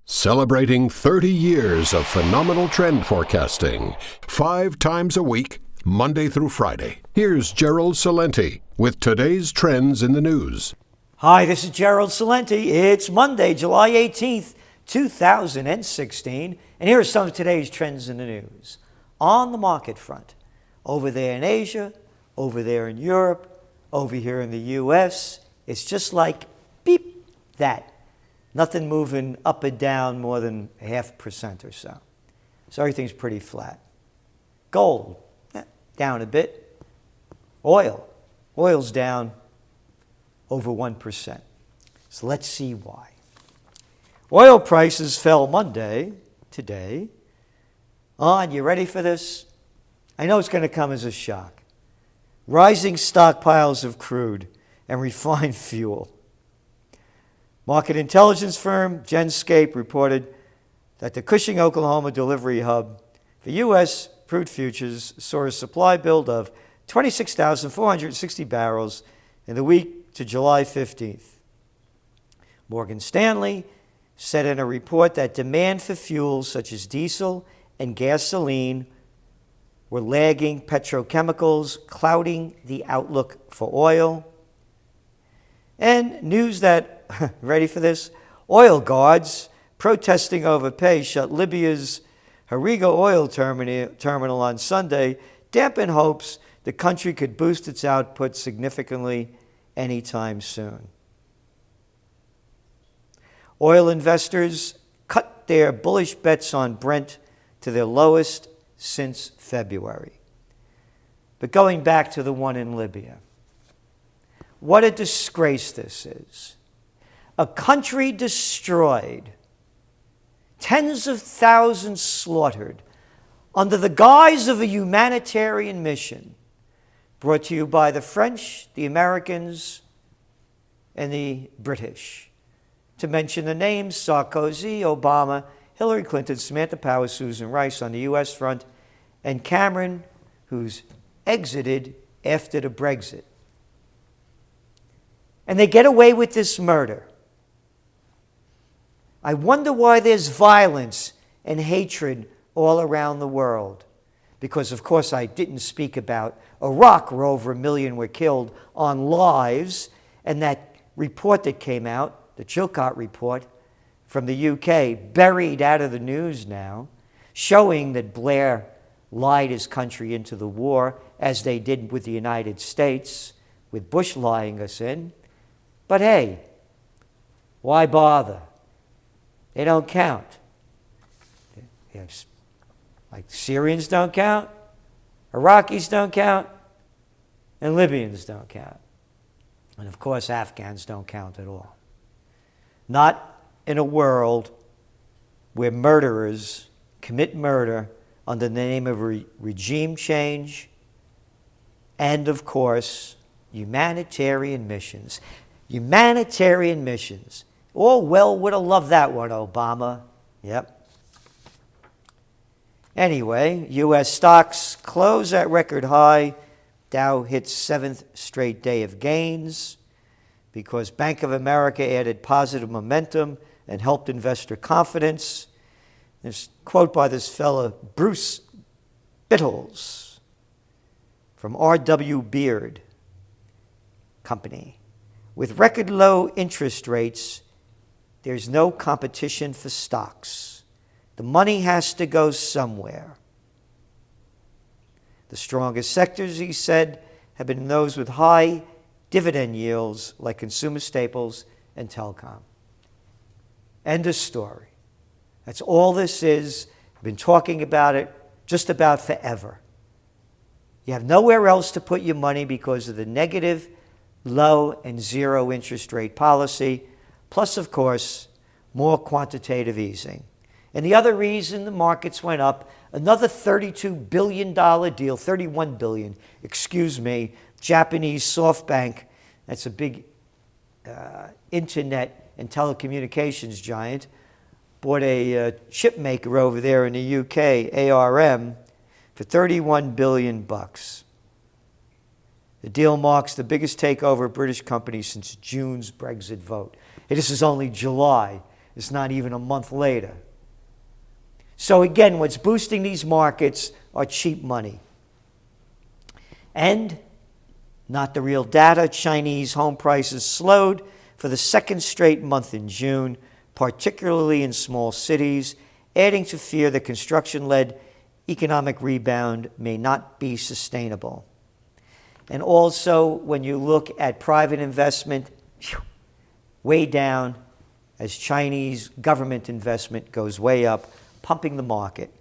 Celebrating 30 years of phenomenal trend forecasting, 5 times a week, Monday through Friday. Here's Gerald Celente with today's trends in the news. Hi, this is Gerald Celente. It's Monday, July 18th, 2016, and here are some of today's trends in the news. On the market front, over there in Asia, over there in Europe, over here in the U.S., it's just like beep, that. Nothing moving up and down more than 0.5% or so. So everything's pretty flat. Gold, down a bit. Oil's down over 1%. So let's see why. Oil prices fell Monday, today. And you ready for this? I know it's going to come as a shock. Rising stockpiles of crude and refined fuel. Market intelligence firm Genscape reported that the Cushing, Oklahoma delivery hub for U.S. crude futures saw a supply build of 26,460 barrels in the week to July 15th. Morgan Stanley said in a report that demand for fuels such as diesel and gasoline were lagging petrochemicals, clouding the outlook for oil. And news that, ready for this? Oil guards protesting over pay shut Libya's Hariga oil terminal on Sunday, dampened hopes the country could boost its output significantly anytime soon. Oil investors cut their bullish bets on Brent to their lowest since February. But going back to the one in Libya, what a disgrace this is. A country destroyed, tens of thousands slaughtered, under the guise of a humanitarian mission, brought to you by the French, the Americans, and the British. To mention the names: Sarkozy, Obama, Hillary Clinton, Samantha Power, Susan Rice on the U.S. front, and Cameron, who's exited after the Brexit. And they get away with this murder. I wonder why there's violence and hatred all around the world. Because, of course, I didn't speak about Iraq, where over 1 million were killed on lives, and that report that came out, the Chilcot report from the UK, buried out of the news now, showing that Blair lied his country into the war, as they did with the United States, with Bush lying us in. But hey, why bother? They don't count. Like Syrians don't count, Iraqis don't count, and Libyans don't count. And of course, Afghans don't count at all. Not in a world where murderers commit murder under the name of regime change and, of course, humanitarian missions. Humanitarian missions. Oh, well, would have loved that one, Obama. Yep. Anyway, U.S. stocks close at record high. Dow hits 7th straight day of gains because Bank of America added positive momentum and helped investor confidence. There's a quote by this fellow, Bruce Bittles, from R.W. Beard Company. With record low interest rates, there's no competition for stocks. The money has to go somewhere. The strongest sectors, he said, have been those with high dividend yields like consumer staples and telecom. End of story. That's all this is. I've been talking about it just about forever. You have nowhere else to put your money because of the negative, low, and zero interest rate policy, plus, of course, more quantitative easing. And the other reason the markets went up, another $32 billion deal, $31 billion, Japanese SoftBank, that's a big internet and telecommunications giant, bought a chip maker over there in the UK, ARM, for $31 billion. The deal marks the biggest takeover of British companies since June's Brexit vote. This is only July. It's not even a month later. So again, what's boosting these markets are cheap money. And not the real data. Chinese home prices slowed for the second straight month in June, particularly in small cities, adding to fear that construction-led economic rebound may not be sustainable. And also, when you look at private investment, way down as Chinese government investment goes way up, pumping the market.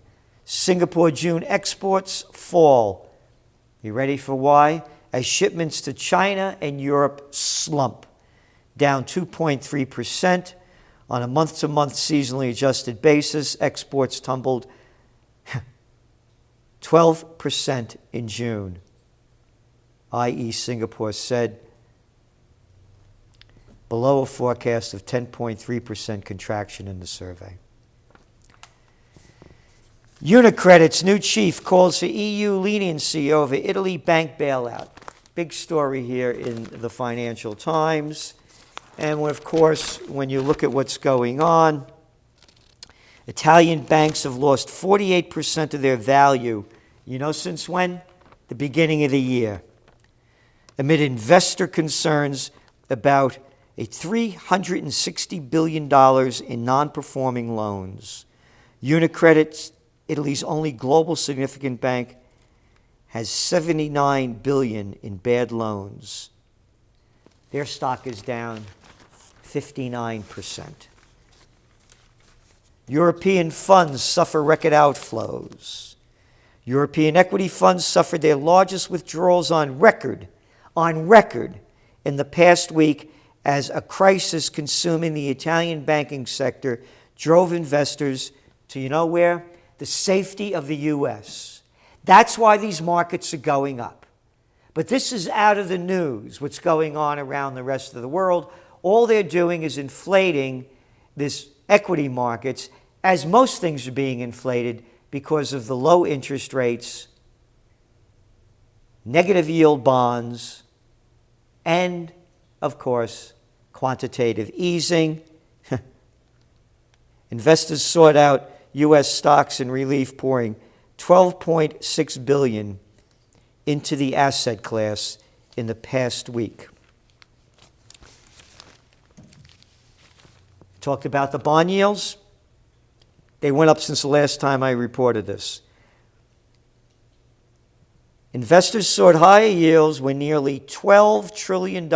Singapore June exports fall. You ready for why? As shipments to China and Europe slump, down 2.3%. On a month-to-month seasonally adjusted basis, exports tumbled 12% in June, i.e. Singapore said, below a forecast of 10.3% contraction in the survey. Unicredit's new chief calls for EU leniency over Italy bank bailout. Big story here in the Financial Times. And of course, when you look at what's going on, Italian banks have lost 48% of their value. You know since when? The beginning of the year. Amid investor concerns about a $360 billion in non-performing loans. Unicredit, Italy's only global significant bank, has $79 billion in bad loans. Their stock is down 59%. European funds suffer record outflows. European equity funds suffered their largest withdrawals on record in the past week as a crisis consuming the Italian banking sector drove investors to, you know where? The safety of the U.S. That's why these markets are going up. But this is out of the news, what's going on around the rest of the world. All they're doing is inflating this equity markets, as most things are being inflated because of the low interest rates, negative yield bonds, and, of course, quantitative easing. Investors sought out U.S. stocks in relief, pouring $12.6 billion into the asset class in the past week. Talked about the bond yields. They went up since the last time I reported this. Investors sought higher yields when nearly $12 trillion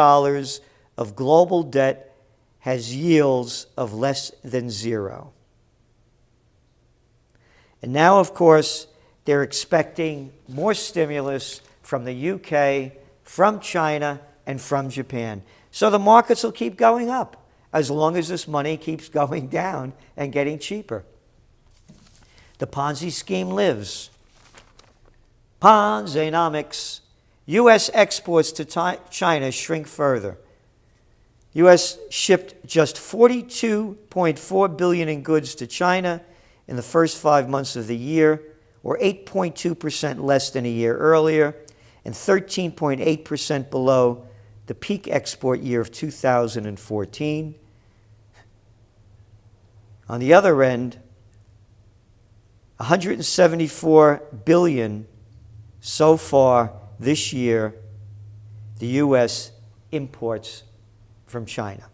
of global debt has yields of less than zero. And now, of course, they're expecting more stimulus from the UK, from China, and from Japan. So the markets will keep going up as long as this money keeps going down and getting cheaper. The Ponzi scheme lives. Ponzi-nomics. U.S. exports to China shrink further. U.S. shipped just $42.4 billion in goods to China in the first 5 months of the year, or 8.2% less than a year earlier, and 13.8% below the peak export year of 2014. On the other end, $174 billion so far this year the U.S. imports from China.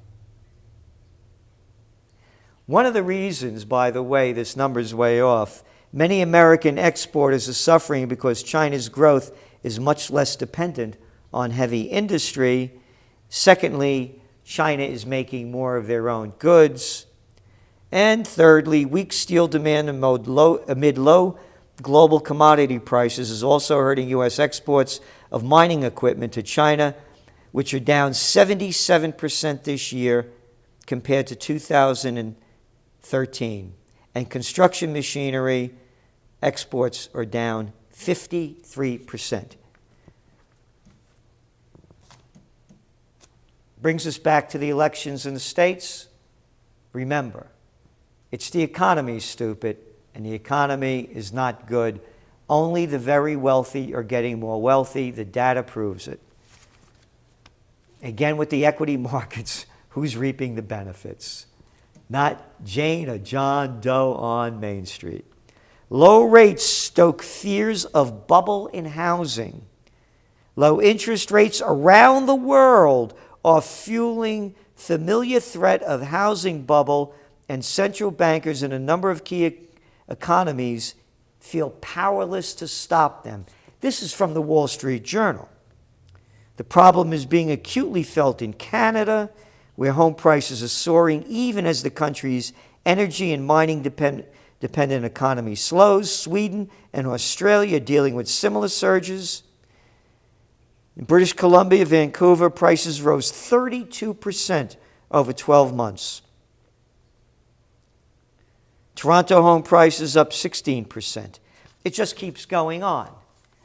One of the reasons, by the way, this number's way off, many American exporters are suffering because China's growth is much less dependent on heavy industry. Secondly, China is making more of their own goods. And thirdly, weak steel demand amid low global commodity prices is also hurting U.S. exports of mining equipment to China, which are down 77% this year compared to 2013. And construction machinery exports are down 53%. Brings us back to the elections in the States. Remember, it's the economy, stupid, and the economy is not good. Only the very wealthy are getting more wealthy. The data proves it. Again, with the equity markets, who's reaping the benefits? Not Jane or John Doe on Main Street. Low rates stoke fears of bubble in housing. Low interest rates around the world are fueling familiar threat of housing bubble, and central bankers in a number of key economies feel powerless to stop them. This is from the Wall Street Journal. The problem is being acutely felt in Canada, where home prices are soaring even as the country's energy and mining dependent economy slows. Sweden and Australia are dealing with similar surges. In British Columbia, Vancouver, prices rose 32% over 12 months. Toronto home prices up 16%. It just keeps going on.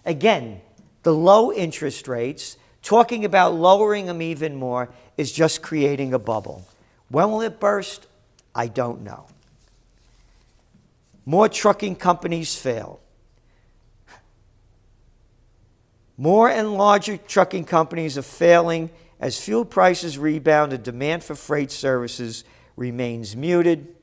Again, the low interest rates, talking about lowering them even more, is just creating a bubble. When will it burst? I don't know. More trucking companies fail. More and larger trucking companies are failing as fuel prices rebound and demand for freight services remains muted.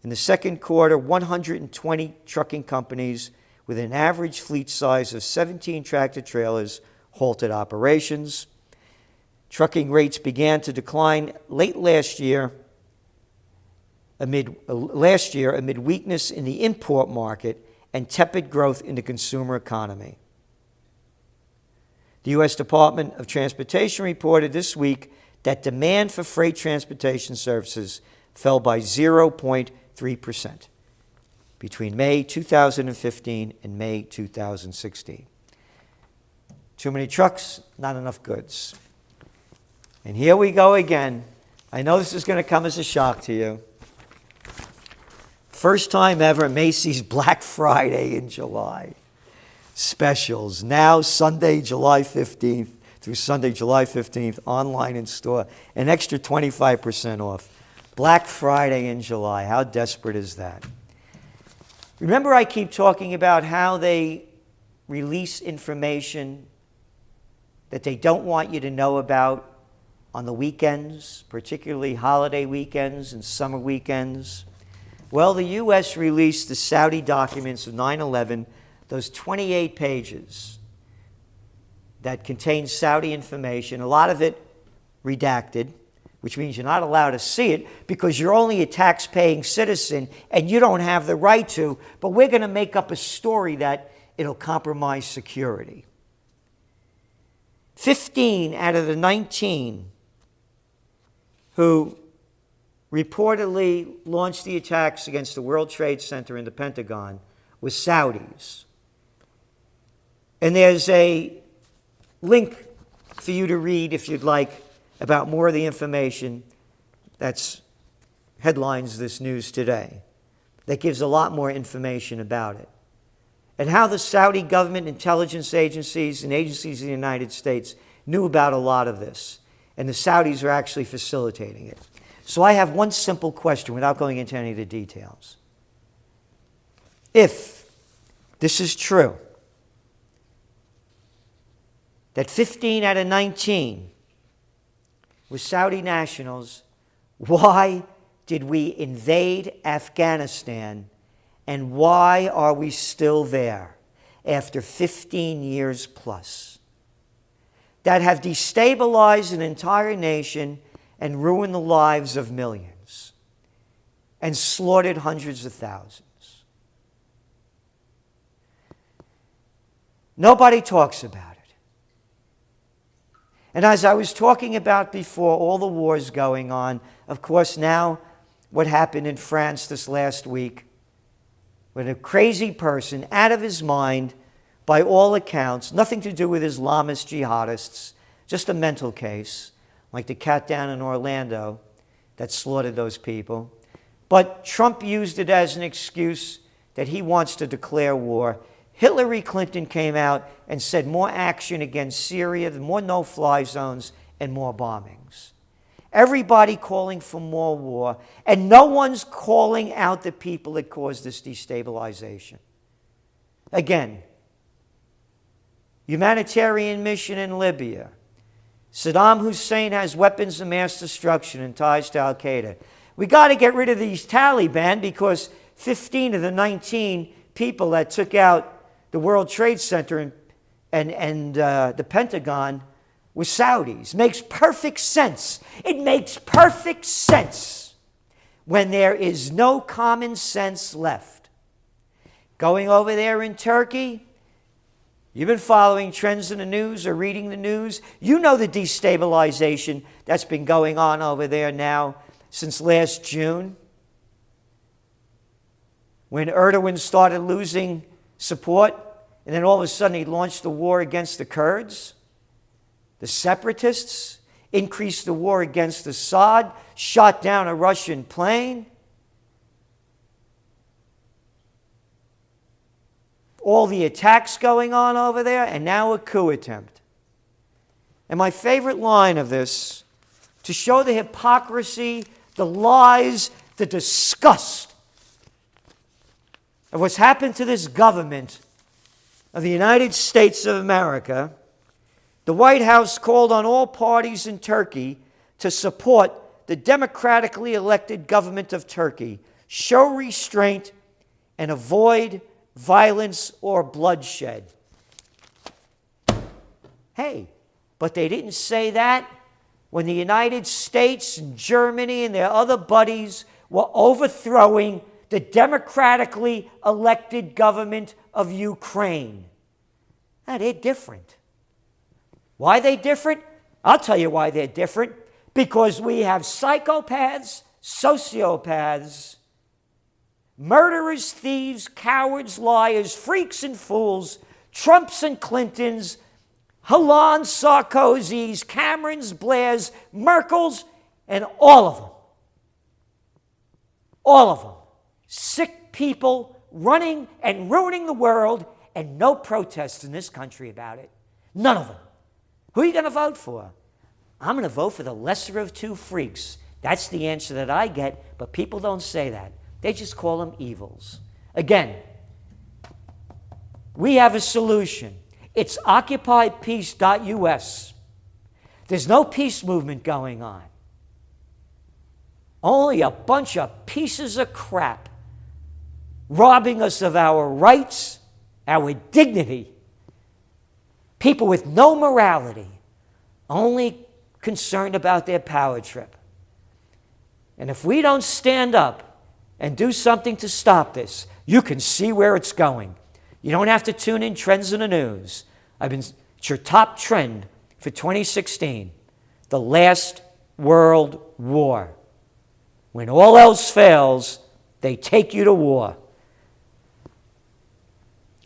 In the second quarter, 120 trucking companies with an average fleet size of 17 tractor trailers halted operations. Trucking rates began to decline late last year amid weakness in the import market and tepid growth in the consumer economy. The U.S. Department of Transportation reported this week that demand for freight transportation services fell by 0.3% between May 2015 and May 2016. Too many trucks, not enough goods. And here we go again. I know this is going to come as a shock to you. First time ever, Macy's Black Friday in July. Specials now Sunday, July 15th through Sunday, July 15th, online in store. An extra 25% off. Black Friday in July. How desperate is that? Remember, I keep talking about how they release information that they don't want you to know about on the weekends, particularly holiday weekends and summer weekends. Well, the U.S. released the Saudi documents of 9/11, those 28 pages that contain Saudi information, a lot of it redacted, which means you're not allowed to see it because you're only a tax-paying citizen and you don't have the right to, but we're going to make up a story that it'll compromise security. 15 out of the 19 who reportedly launched the attacks against the World Trade Center and the Pentagon were Saudis. And there's a link for you to read, if you'd like, about more of the information that's headlines this news today. That gives a lot more information about it. And how the Saudi government, intelligence agencies, and agencies in the United States knew about a lot of this. And the Saudis are actually facilitating it. So I have one simple question without going into any of the details. If this is true, that 15 out of 19 were Saudi nationals, why did we invade Afghanistan, and why are we still there after 15 years plus? That have destabilized an entire nation and ruined the lives of millions and slaughtered hundreds of thousands. Nobody talks about it. And as I was talking about before, all the wars going on, of course now what happened in France this last week, when a crazy person, out of his mind, by all accounts, nothing to do with Islamist jihadists, just a mental case, like the cat down in Orlando that slaughtered those people. But Trump used it as an excuse that he wants to declare war. Hillary Clinton came out and said more action against Syria, more no-fly zones, and more bombings. Everybody calling for more war, and no one's calling out the people that caused this destabilization. Again, humanitarian mission in Libya. Saddam Hussein has weapons of mass destruction and ties to al-Qaeda. We got to get rid of these Taliban because 15 of the 19 people that took out the World Trade Center and the Pentagon were Saudis. Makes perfect sense. It makes perfect sense when there is no common sense left. Going over there in Turkey, you've been following trends in the news or reading the news. You know the destabilization that's been going on over there now since last June, when Erdogan started losing support, and then all of a sudden he launched the war against the Kurds. The separatists increased the war against Assad, shot down a Russian plane. All the attacks going on over there, and now a coup attempt. And my favorite line of this, to show the hypocrisy, the lies, the disgust of what's happened to this government of the United States of America, the White House called on all parties in Turkey to support the democratically elected government of Turkey, show restraint, and avoid violence or bloodshed. Hey, but they didn't say that when the United States and Germany and their other buddies were overthrowing the democratically elected government of Ukraine. Now, they're different. Why are they different? I'll tell you why they're different. Because we have psychopaths, sociopaths, murderers, thieves, cowards, liars, freaks and fools, Trumps and Clintons, Hollande, Sarkozy's, Cameron's, Blair's, Merkel's, and all of them. All of them. Sick people running and ruining the world, and no protests in this country about it. None of them. Who are you going to vote for? I'm going to vote for the lesser of two freaks. That's the answer that I get, but people don't say that. They just call them evils. Again, we have a solution. It's occupypeace.us. There's no peace movement going on. Only a bunch of pieces of crap robbing us of our rights, our dignity. People with no morality, only concerned about their power trip. And if we don't stand up and do something to stop this, you can see where it's going. You don't have to tune in Trends in the News. It's your top trend for 2016, the last world war. When all else fails, they take you to war.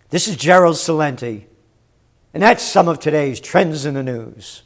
This is Gerald Celente, and that's some of today's Trends in the News.